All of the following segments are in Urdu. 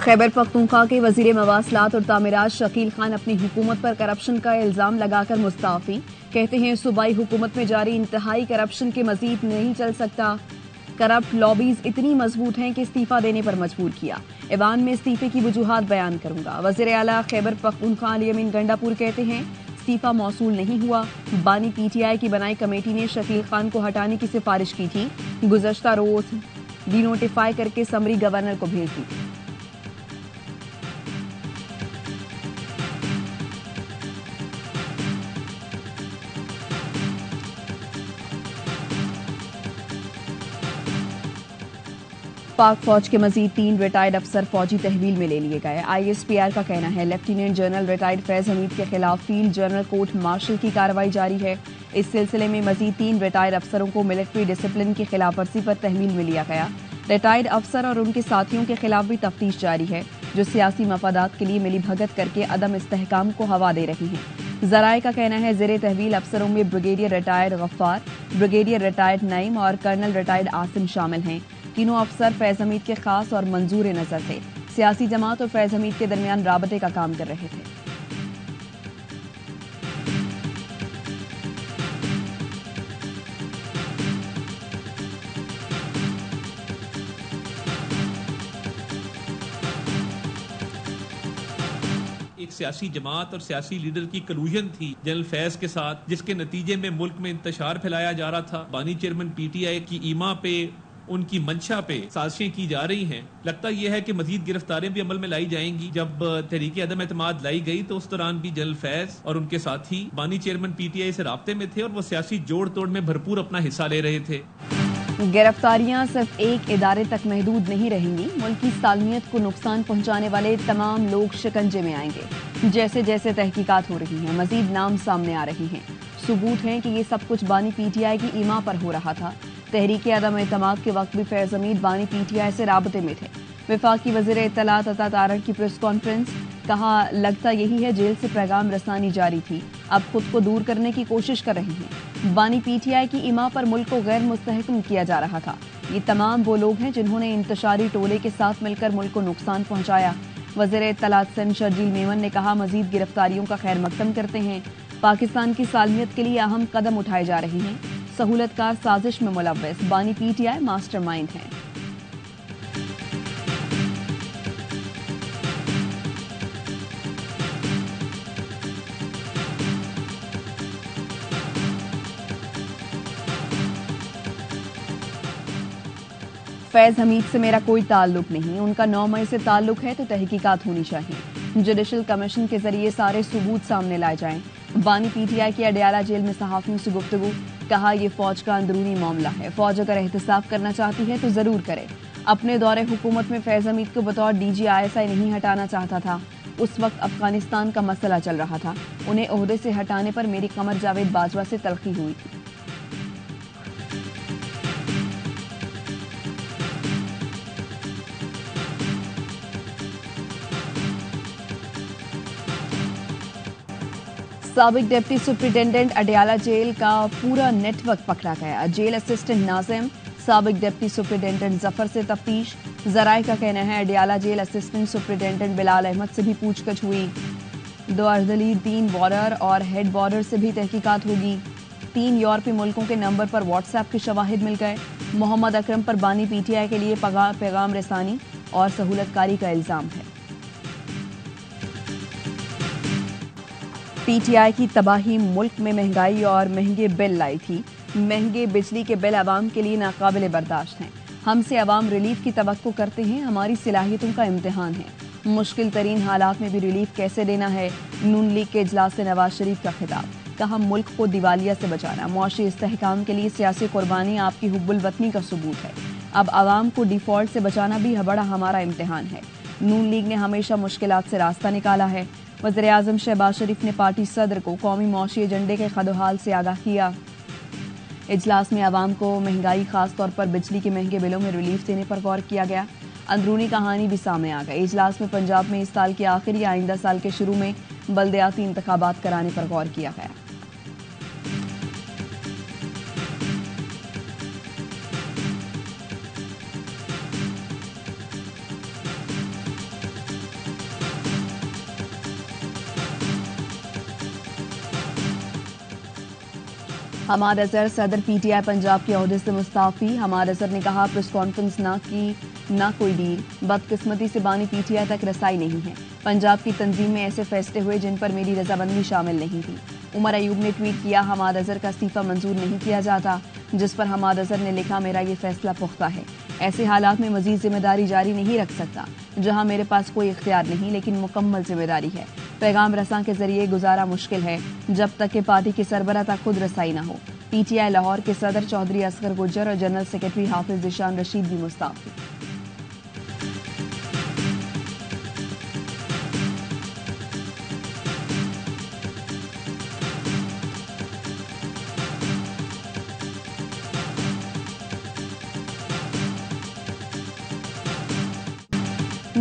خیبر پختونخوا کے وزیر مواصلات اور تعمیرات شکیل خان اپنی حکومت پر کرپشن کا الزام لگا کر مستعفی، کہتے ہیں صوبائی حکومت میں جاری انتہائی کرپشن کے مزید نہیں چل سکتا۔ کرپٹ لابیز اتنی مضبوط ہیں کہ استعفی دینے پر مجبور کیا، ایوان میں استعفے کی وجوہات بیان کروں گا۔ وزیر اعلیٰ خیبر پختونخوا الیمین گنڈاپور کہتے ہیں استعفی موصول نہیں ہوا، بانی پی ٹی آئی کی بنائی کمیٹی نے شکیل خان کو ہٹانے کی سفارش کی تھی، گزشتہ روز ڈی نوٹیفائی کر کے سمری گورنر کو بھیج دی۔ پاک فوج کے مزید 3 ریٹائرڈ افسر فوجی تحویل میں لے لیے گئے۔ آئی ایس پی آر کا کہنا ہے لیفٹیننٹ جنرل ریٹائرڈ فیض حمید کے خلاف فیلڈ جنرل کورٹ مارشل کی کارروائی جاری ہے۔ اس سلسلے میں مزید 3 ریٹائرڈ افسروں کو ملٹری ڈسپلن کی خلاف ورزی پر تحویل میں لیا گیا۔ ریٹائرڈ افسر اور ان کے ساتھیوں کے خلاف بھی تفتیش جاری ہے، جو سیاسی مفادات کے لیے ملی بھگت کر کے عدم استحکام کو ہوا دے رہے ہیں۔ ذرائع کا کہنا ہے زیر تحویل افسروں میں بریگیڈیئر ریٹائرڈ غفار، بریگیڈیئر ریٹائرڈ نعیم اور کرنل ریٹائرڈ عاصم شامل ہیں۔ تینوں افسر فیض حمید کے خاص اور منظور نظر تھے، سیاسی جماعت اور فیض حمید کے درمیان رابطے کا کام کر رہے تھے۔ ایک سیاسی جماعت اور سیاسی لیڈر کی کلوژن تھی جنرل فیض کے ساتھ، جس کے نتیجے میں ملک میں انتشار پھیلایا جا رہا تھا۔ بانی چیئرمین پی ٹی آئی کی ایما پہ، ان کی منشا پہ سازشیں کی جا رہی ہیں۔ لگتا یہ ہے کہ مزید گرفتاریں بھی عمل میں لائی جائیں گی۔ جب تحریک عدم اعتماد لائی گئی تو اس دوران بھی جنرل فیض اور ان کے ساتھی بانی چیئرمین پی ٹی آئی سے رابطے میں تھے اور وہ سیاسی جوڑ توڑ میں بھرپور اپنا حصہ لے رہے تھے۔ گرفتاریاں صرف ایک ادارے تک محدود نہیں رہیں گی، ملک کی سالمیت کو نقصان پہنچانے والے تمام لوگ شکنجے میں آئیں گے۔ جیسے جیسے تحقیقات ہو رہی ہیں، مزید نام سامنے آ رہے ہیں، ثبوت ہیں کہ یہ سب کچھ بانی پی ٹی آئی کی ایما پر ہو رہا تھا۔ تحریک عدم اعتماد کے وقت بھی فیض حمید بانی پی ٹی آئی سے رابطے میں تھے۔ وفاقی وزیر اطلاعات عطا تارڑ کی پریس کانفرنس، کہا لگتا یہی ہے جیل سے پیغام رسانی جاری تھی، اب خود کو دور کرنے کی کوشش کر رہے ہیں۔ بانی پی ٹی آئی کی ایما پر ملک کو غیر مستحکم کیا جا رہا تھا۔ یہ تمام وہ لوگ ہیں جنہوں نے انتشاری ٹولے کے ساتھ مل کر ملک کو نقصان پہنچایا۔ وزیر اطلاعات سندھ شرجیل میمن نے کہا مزید گرفتاریوں کا خیر مقدم کرتے ہیں، پاکستان کی سالمیت کے لیے اہم قدم اٹھائے جا رہے ہیں۔ سہولت کار سازش میں ملوث بانی P T I master mind ہیں۔ فیض حمید سے میرا کوئی تعلق نہیں، ان کا 9 مئی سے تعلق ہے تو تحقیقات ہونی چاہیے۔ جوڈیشل کمیشن کے ذریعے سارے ثبوت سامنے لائے جائیں۔ بانی پی ٹی آئی کی اڈیالہ جیل میں صحافیوں سے گفتگو، کہا یہ فوج کا اندرونی معاملہ ہے، فوج اگر احتساب کرنا چاہتی ہے تو ضرور کرے۔ اپنے دور حکومت میں فیض حمید کو بطور D G I S I نہیں ہٹانا چاہتا تھا، اس وقت افغانستان کا مسئلہ چل رہا تھا، انہیں عہدے سے ہٹانے پر میری قمر جاوید باجوہ سے تلخی ہوئی تھی۔ سابق ڈپٹی سپرنٹینڈنٹ اڈیالہ جیل کا پورا نیٹ ورک پکڑا گیا، جیل اسسٹنٹ ناظم سابق ڈپٹی سپرنٹینڈنٹ ظفر سے تفتیش۔ ذرائع کا کہنا ہے اڈیالہ جیل اسسٹنٹ سپرنٹینڈنٹ بلال احمد سے بھی پوچھ گچھ ہوئی، 2 ارذلی 3 بارڈر اور ہیڈ بارڈر سے بھی تحقیقات ہوگی۔ 3 یورپی ملکوں کے نمبر پر واٹس ایپ کے شواہد مل گئے۔ محمد اکرم پر بانی پی ٹی آئی کے لیے پیغام رسانی اور سہولت کاری کا الزام ہے۔ پی ٹی آئی کی تباہی ملک میں مہنگائی اور مہنگے بل لائی تھی، مہنگے بجلی کے بل عوام کے لیے ناقابل برداشت ہیں، ہم سے عوام ریلیف کی توقع کرتے ہیں، ہماری صلاحیتوں کا امتحان ہے، مشکل ترین حالات میں بھی ریلیف کیسے دینا ہے۔ نون لیگ کے اجلاس سے نواز شریف کا خطاب، کہا ملک کو دیوالیہ سے بچانا، معاشی استحکام کے لیے سیاسی قربانی آپ کی حب الوطنی کا ثبوت ہے، اب عوام کو ڈیفالٹ سے بچانا بھی بڑا ہمارا امتحان ہے۔ نون لیگ نے ہمیشہ مشکلات سے راستہ نکالا ہے۔ وزیر اعظم شہباز شریف نے پارٹی صدر کو قومی معاشی ایجنڈے کے خدوحال سے آگاہ کیا۔ اجلاس میں عوام کو مہنگائی خاص طور پر بجلی کے مہنگے بلوں میں ریلیف دینے پر غور کیا گیا۔ اندرونی کہانی بھی سامنے آ گئی۔ اجلاس میں پنجاب میں اس سال کے آخر یا آئندہ سال کے شروع میں بلدیاتی انتخابات کرانے پر غور کیا گیا۔ حماد اظہر صدر پی ٹی آئی پنجاب کے عہدے سے مستعفی. حماد اظہر نے کہا پریس کانفرنس نہ کوئی ڈیل. بدقسمتی سے بانی پی ٹی آئی تک رسائی نہیں ہے. پنجاب کی تنظیم میں ایسے فیصلے ہوئے جن پر میری رضامندی شامل نہیں تھی. عمر ایوب نے ٹویٹ کیا حماد اظہر کا استعفیٰ منظور نہیں کیا جاتا، جس پر حماد اظہر نے لکھا میرا یہ فیصلہ پختہ ہے. ایسے حالات میں مزید ذمہ داری جاری نہیں رکھ سکتا جہاں میرے پاس کوئی اختیار نہیں لیکن مکمل ذمہ داری ہے. پیغام رساں کے ذریعے گزارا مشکل ہے جب تک کہ پارٹی کے سربراہ تک خود رسائی نہ ہو. پی ٹی آئی لاہور کے صدر چودھری اصغر گجر اور جنرل سیکرٹری حافظ ذیشان رشید بھی مستعفی.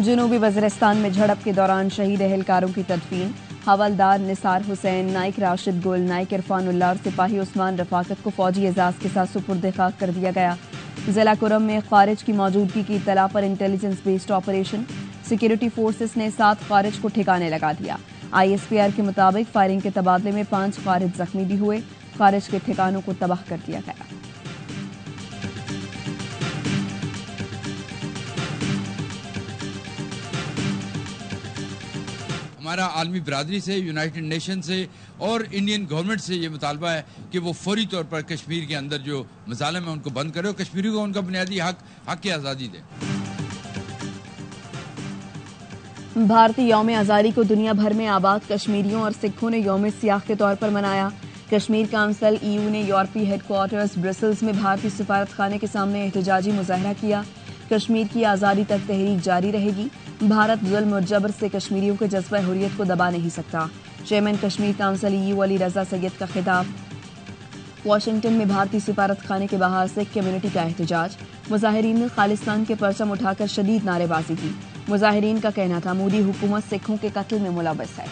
جنوبی وزیرستان میں جھڑپ کے دوران شہید اہلکاروں کی تدفین. حوالدار نثار حسین، نائک راشد گل، نائک عرفان اللہ اور سپاہی عثمان رفاقت کو فوجی اعزاز کے ساتھ سپرد خاک کر دیا گیا. ضلع کرم میں خارج کی موجودگی کی اطلاع پر intelligence based operation. Security forces نے 7 خارج کو ٹھکانے لگا دیا. آئی ایس پی آر کے مطابق فائرنگ کے تبادلے میں 5 خارج زخمی بھی ہوئے. خارج کے ٹھکانوں کو تباہ کر دیا گیا. ہمارا عالمی برادری سے، یونائٹڈ نیشن سے اور انڈین گورنمنٹ سے یہ مطالبہ ہے کہ وہ فوری طور پر کشمیر کے اندر جو مظالم ہیں ان کو بند کرے اور کشمیری کو ان کا بنیادی حق کی آزادی دے. بھارتی یوم آزادی کو دنیا بھر میں آباد کشمیریوں اور سکھوں نے یوم سیاہ کے طور پر منایا. کشمیر کونسل ای یو نے یورپی ہیڈ کوارٹرز برسلز میں بھارتی سفارت خانے کے سامنے احتجاجی مظاہرہ کیا. کشمیر کی آزادی تک تحریک جاری رہے گی. بھارت ظلم اور جبر سے کشمیریوں کے جذبہ حریت کو دبا نہیں سکتا. Chairman Kashmir council E U Ali Raza Syed کا خطاب. واشنگٹن میں بھارتی سفارت خانے کے باہر سکھ کمیونٹی کا احتجاج. مظاہرین نے خالصتان کے پرچم اٹھا کر شدید نعرے بازی کی. مظاہرین کا کہنا تھا مودی حکومت سکھوں کے قتل میں ملوث ہے.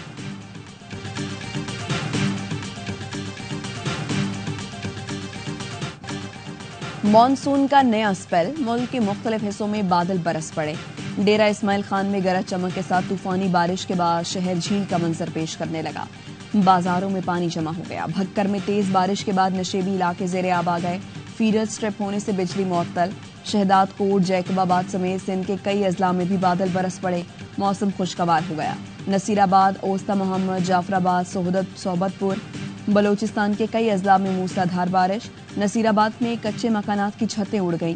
مانسون کا نیا اسپیل. ملک کے مختلف حصوں میں بادل برس پڑے. ڈیرہ اسماعیل خان میں گرج چمک کے ساتھ طوفانی بارش کے بعد شہر جھیل کا منظر پیش کرنے لگا. بازاروں میں پانی جمع ہو گیا. بھکر میں تیز بارش کے بعد نشیبی علاقے زیر آب آ گئے. فیڈر سٹرپ ہونے سے بجلی معطل. شہداد کوٹ، جیکب آباد سمیت سندھ کے کئی اضلاع میں بھی بادل برس پڑے. موسم خوشگوار ہو گیا. نصیر آباد، اوسطا محمد، جعفر آباد، صحبت پور، بلوچستان کے کئی اضلاع میں موسلادھار بارش. نصیر آباد میں کچے مکانات کی چھتیں اڑ گئیں.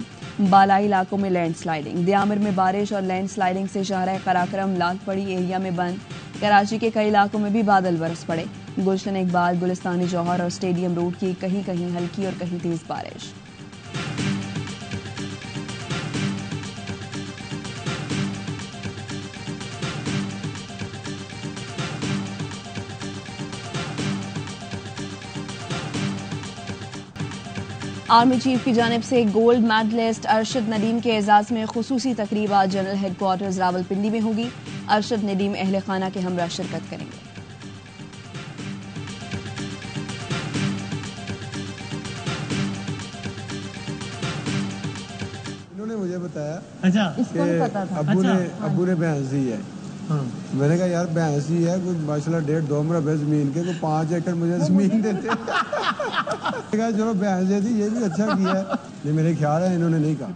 بالائی علاقوں میں لینڈ سلائیڈنگ. دیامر میں بارش اور لینڈ سلائیڈنگ سے شاہراہ قراقرم، لال پڑی ایریا میں بند. کراچی کے کئی علاقوں میں بھی بادل برس پڑے. گلشن اقبال، گلستانی جوہر اور اسٹیڈیم روڈ کی کہیں کہیں ہلکی اور کہیں تیز بارش. آرمی چیف کی جانب سے گولڈ میڈلسٹ ارشد ندیم کے اعزاز میں خصوصی تقریب آج جنرل ہیڈ کوارٹرز راولپنڈی میں ہوگی. ارشد ندیم اہل خانہ کے ہمراہ شرکت کریں گے. انہوں نے مجھے بتایا کہ ابو نے بھینس دی ہے. میں نے کہا یار بھینس ہی ہے کوئی ماشاءاللہ 1.5-2 مربع زمین کے کوئی 5 ایکڑ مجھے زمین دیتے. کہا چلو بھینس دے دی، یہ بھی اچھا کیا ہے. یہ میرے خیال ہے انہوں نے نہیں کہا.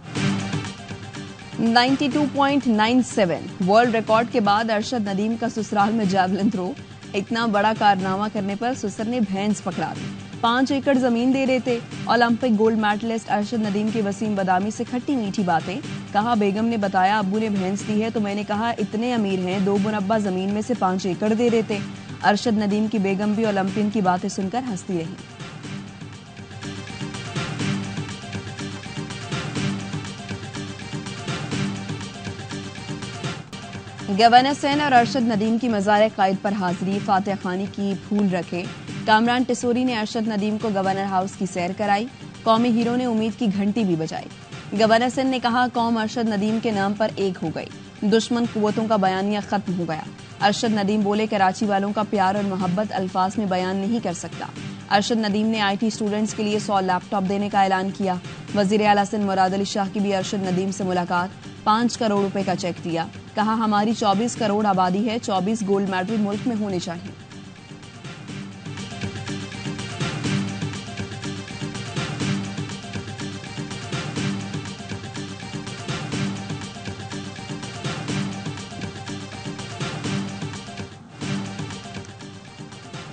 92.97 ورلڈ ریکارڈ کے بعد ارشد ندیم کا سسرال میں جیولن تھرو. اتنا بڑا کارنامہ کرنے پر سسر نے بھینس پکڑا دی. 5 ایکڑ زمین دے رہے تھے. Olympic gold medalist Arshad Nadeem کی وسیم بدامی سے کھٹی میٹھی باتیں. کہا بیگم نے بتایا ابو نے بھینس دی ہے تو میں نے کہا اتنے امیر ہیں 2 مربع زمین میں سے 5 ایکڑ دے دیتے. ارشد ندیم کی بیگم بھی اولمپئن کی باتیں سن کر ہنستی رہی. گورنر سین اور ارشد ندیم کی مزار قائد پر حاضری. فاتح خانی کی پھول رکھے. کامران ٹسوری نے ارشد ندیم کو گورنر ہاؤس کی سیر کرائی. قومی ہیرو نے امید کی گھنٹی بھی بجائی. گورنر سین نے کہا قوم ارشد ندیم کے نام پر ایک ہو گئی. دشمن قوتوں کا بیانیہ ختم ہو گیا. ارشد ندیم بولے کراچی والوں کا پیار اور محبت الفاظ میں بیان نہیں کر سکتا. ارشد ندیم نے آئی ٹی اسٹوڈنٹس کے لیے 100 لیپ ٹاپ دینے کا اعلان کیا. وزیر اعلیٰ سندھ مراد علی شاہ کی بھی ارشد ندیم سے ملاقات. 5 کروڑ روپے کا چیک دیا. کہا ہماری 24 کروڑ آبادی ہے، 24 گولڈ میڈل ملک میں ہونے چاہیے.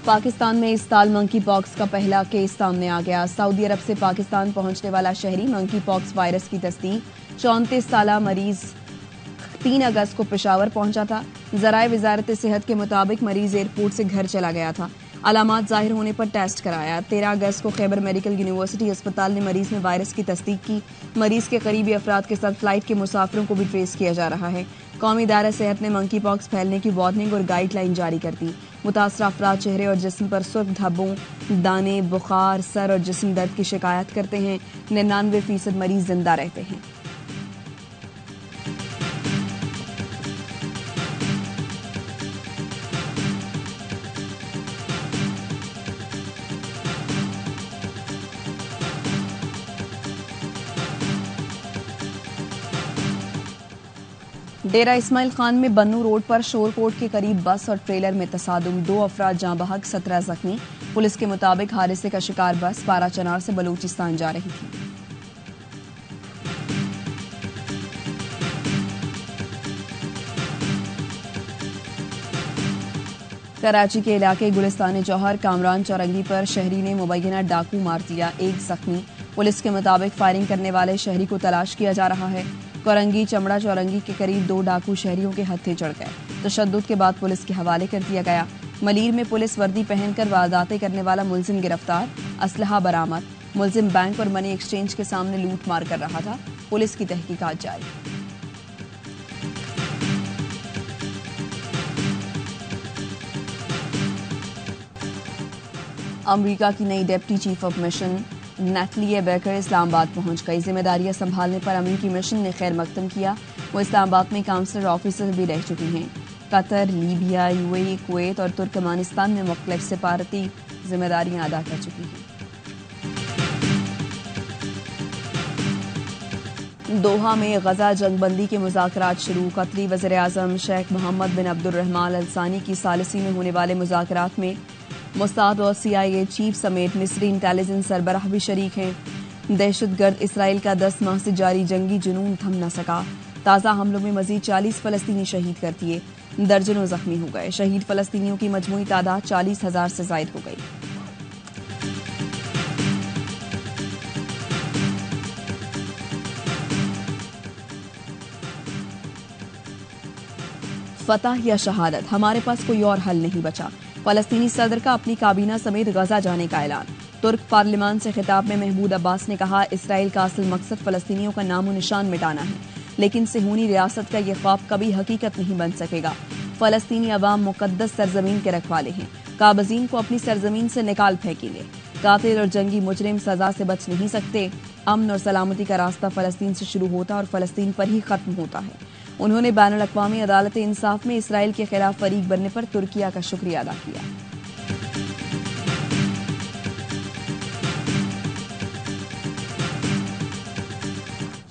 پاکستان میں اس سال منکی پاکس کا پہلا کیس سامنے آ گیا۔ سعودی عرب سے پاکستان پہنچنے والا شہری منکی پاکس وائرس کی تصدیق 34 سالہ مریض 3 اگست کو پشاور پہنچا تھا۔ ذرائع وزارت صحت کے مطابق مریض ایئرپورٹ سے گھر چلا گیا تھا۔ علامات ظاہر ہونے پر ٹیسٹ کرایا۔ 13 اگست کو خیبر میڈیکل یونیورسٹی اسپتال نے مریض میں وائرس کی تصدیق کی۔ مریض کے قریبی افراد کے ساتھ فلائٹ کے مسافروں کو بھی ٹریس کیا جا رہا ہے۔ قومی ادارہ صحت نے منکی پاکس پھیلنے کی وارننگ اور گائیڈ لائن جاری کر دی۔ متاثرہ افراد چہرے اور جسم پر سرخ دھبوں، دانے، بخار، سر اور جسم درد کی شکایت کرتے ہیں۔ 99% مریض زندہ رہتے ہیں۔ ڈیرہ اسماعیل خان میں بنو روڈ پر شور کوٹ کے قریب بس اور ٹریلر میں تصادم، 2 افراد جاں بحق، 17 زخمی۔ پولیس کے مطابق حادثے کا شکار بس پارا چنار سے بلوچستان جا رہی تھی۔ کراچی کے علاقے گلستان جوہر کامران چورنگی پر شہری نے مبینہ ڈاکو مار دیا، 1 زخمی۔ پولیس کے مطابق فائرنگ کرنے والے شہری کو تلاش کیا جا رہا ہے۔ کورنگی چمڑا چورنگی کے قریب 2 ڈاکو شہریوں کے ہتھے چڑھ گئے، تشدد کے بعد پولیس کے حوالے کر دیا گیا۔ ملیر میں پولیس وردی پہن کر وارداتیں کرنے والا ملزم گرفتار، اسلحہ برآمد۔ ملزم بینک اور منی ایکسچینج کے سامنے لوٹ مار کر رہا تھا، پولیس کی تحقیقات جاری۔ امریکہ کی نئی deputy chief of mission Natalie Baker Islamabad پہنچ گئی۔ ذمہ داریاں سنبھالنے پر امریکی مشن نے خیر مقدم کیا۔ وہ اسلام آباد میں کاؤنسلر آفیسر بھی رہ چکی ہیں۔ قطر، لیبیا، UAE، کویت اور ترکمانستان میں مختلف سفارتی ذمہ داریاں ادا کر چکی ہیں۔ دوحہ میں غزہ جنگ بندی کے مذاکرات شروع۔ قطری وزیر اعظم شیخ محمد بن عبد الرحمن الثانی کی ثالثی میں ہونے والے مذاکرات میں موساد اور CIA چیف سمیت مصری انٹیلیجنس سربراہ بھی شریک ہیں۔ دہشت گرد اسرائیل کا 10 ماہ سے جاری جنگی جنون تھم نہ سکا۔ تازہ حملوں میں مزید 40 فلسطینی شہید کر دیے، درجنوں زخمی ہو گئے۔ شہید فلسطینیوں کی مجموعی تعداد 40,000 سے زائد ہو گئی۔ فتح یا شہادت، ہمارے پاس کوئی اور حل نہیں بچا۔ فلسطینی صدر کا اپنی کابینہ سمیت غزہ جانے کا اعلان۔ ترک پارلیمان سے خطاب میں محمود عباس نے کہا، اسرائیل کا اصل مقصد فلسطینیوں کا نام و نشان مٹانا ہے، لیکن صہیونی ریاست کا یہ خواب کبھی حقیقت نہیں بن سکے گا۔ فلسطینی عوام مقدس سرزمین کے رکھوالے ہیں، قابضین کو اپنی سرزمین سے نکال پھینکیں گے۔ قاتل اور جنگی مجرم سزا سے بچ نہیں سکتے۔ امن اور سلامتی کا راستہ فلسطین سے شروع ہوتا اور فلسطین پر ہی ختم ہوتا ہے۔ انہوں نے بین الاقوامی عدالت انصاف میں اسرائیل کے خلاف فریق بننے پر ترکیہ کا شکریہ ادا کیا۔